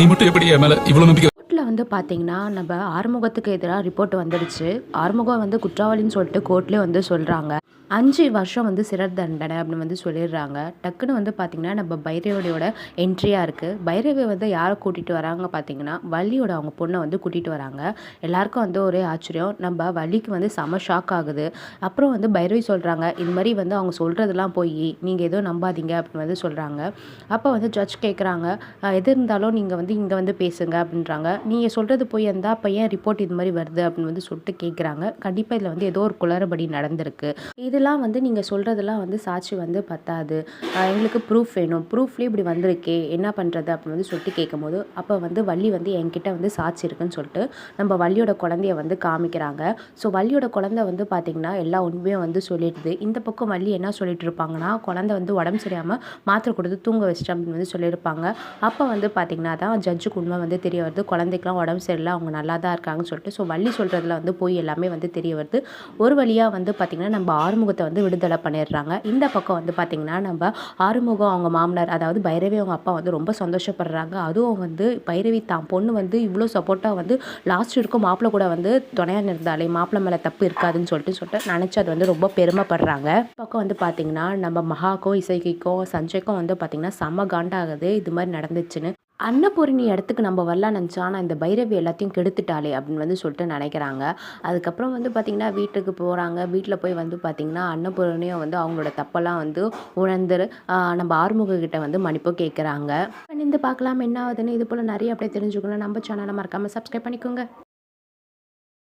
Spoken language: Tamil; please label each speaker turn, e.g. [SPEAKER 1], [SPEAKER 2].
[SPEAKER 1] நீ மட்டும் எப்படி என் மேல இவ்வளவு நம்பிக்கை?
[SPEAKER 2] கோர்ட்டில் வந்து பார்த்தீங்கன்னா நம்ம ஆறுமுகத்துக்கு எதிராக ரிப்போர்ட் வந்துடுச்சு. ஆறுமுகம் வந்து குற்றவாளின்னு சொல்லிட்டு கோர்ட்லேயே வந்து சொல்கிறாங்க. 5 வருஷம் வந்து சிறை தண்டனை அப்படின்னு வந்து சொல்லிடுறாங்க. டக்குன்னு வந்து பார்த்திங்கன்னா நம்ம பைரவியோட என்ட்ரியாக இருக்குது. பைரவி வந்து யாரை கூட்டிகிட்டு வராங்க பார்த்தீங்கன்னா வள்ளியோட அவங்க பொண்ணை வந்து கூட்டிகிட்டு வராங்க. எல்லாருக்கும் வந்து ஒரே ஆச்சரியம். நம்ம வள்ளிக்கு வந்து செம ஷாக் ஆகுது. அப்புறம் வந்து பைரவி சொல்கிறாங்க, இது மாதிரி வந்து அவங்க சொல்கிறதெல்லாம் போய் நீங்கள் எதுவும் நம்பாதீங்க அப்படின்னு வந்து சொல்கிறாங்க. அப்போ வந்து ஜட்ஜ் கேட்குறாங்க, எது இருந்தாலும் நீங்கள் வந்து இங்கே வந்து பேசுங்க அப்படின்றாங்க. நீங்கள் சொல்கிறது போய் இருந்தால் அப்போ ஏன் ரிப்போர்ட் இது மாதிரி வருது அப்படின்னு வந்து சொல்லிட்டு கேட்குறாங்க. கண்டிப்பாக இதில் வந்து ஏதோ ஒரு குளறுபடி நடந்திருக்கு. இதெல்லாம் வந்து நீங்கள் சொல்கிறதெல்லாம் வந்து சாட்சி வந்து பத்தாது, எங்களுக்கு ப்ரூஃப் வேணும், ப்ரூஃப்லேயே இப்படி வந்திருக்கே என்ன பண்ணுறது அப்படின்னு வந்து சொல்லிட்டு கேட்கும்போது அப்போ வந்து வள்ளி வந்து என்கிட்ட வந்து சாட்சி இருக்குன்னு சொல்லிட்டு நம்ம வள்ளியோட குழந்தைய வந்து காமிக்கிறாங்க. ஸோ வள்ளியோட குழந்தை வந்து பார்த்திங்கன்னா எல்லா உண்மையும் வந்து சொல்லிடுது. இந்த பக்கம் வள்ளி என்ன சொல்லிட்டு இருப்பாங்கன்னா, குழந்தை வந்து உடம்பு சரியாமல் மாத்திரை கொடுத்து தூங்க வச்சிட்டேன் அப்படின்னு வந்து சொல்லியிருப்பாங்க. அப்போ வந்து பார்த்திங்கன்னா தான் ஜட்ஜுக்கு உண்மை வந்து தெரிய வருது. குழந்தைக்கெலாம் உடம்பு சரியில்லை, அவங்க நல்லா தான் இருக்காங்கன்னு சொல்லிட்டு. ஸோ வள்ளி சொல்கிறதுல வந்து போய் எல்லாமே வந்து தெரிய வருது. ஒரு வழியாக வந்து பார்த்திங்கன்னா நம்ம ஆறுமுகத்தை வந்து விடுதலை பண்ணிடுறாங்க. இந்த பக்கம் வந்து பார்த்திங்கன்னா நம்ம ஆறுமுகம் அவங்க மாமனார் அதாவது பைரவி அவங்க அப்பா வந்து ரொம்ப சந்தோஷப்படுறாங்க. அதுவும் வந்து பைரவி தான் பொண்ணு வந்து இவ்வளோ சப்போர்ட்டாக வந்து லாஸ்ட் இருக்கும் மாப்பிள்ளை கூட வந்து துணையாக இருந்தாலே மாப்பிள்ளை மேலே தப்பு இருக்காதுன்னு சொல்லிட்டு நினச்சி அது வந்து ரொம்ப பெருமைப்படுறாங்க. பக்கம் வந்து பார்த்திங்கன்னா நம்ம மகாக்கும் இசைக்கும் சஞ்சய்க்கும் வந்து பார்த்திங்கன்னா செம்ம காண்டாகுது இது மாதிரி நடந்துச்சுன்னு. அன்னபூரணி இடத்துக்கு நம்ம வரலாம் நினச்சா, ஆனால் இந்த பைரவி எல்லாத்தையும் கெடுத்துட்டாளே அப்படின்னு வந்து சொல்லிட்டு நினைக்கிறாங்க. அதுக்கப்புறம் வந்து பார்த்திங்கன்னா வீட்டுக்கு போகிறாங்க. வீட்டில் போய் வந்து பார்த்திங்கன்னா அன்னபூரணியும் வந்து அவங்களோட தப்பெல்லாம் வந்து உணர்ந்து நம்ம ஆறுமுகக்கிட்ட வந்து மன்னிப்பு கேட்குறாங்க. இந்த பார்க்கலாம் என்ன ஆகுதுன்னு. இது போல் நிறைய அப்படியே தெரிஞ்சுக்கணும். நம்ம சேனலை மறக்காமல் சப்ஸ்கிரைப் பண்ணிக்கோங்க.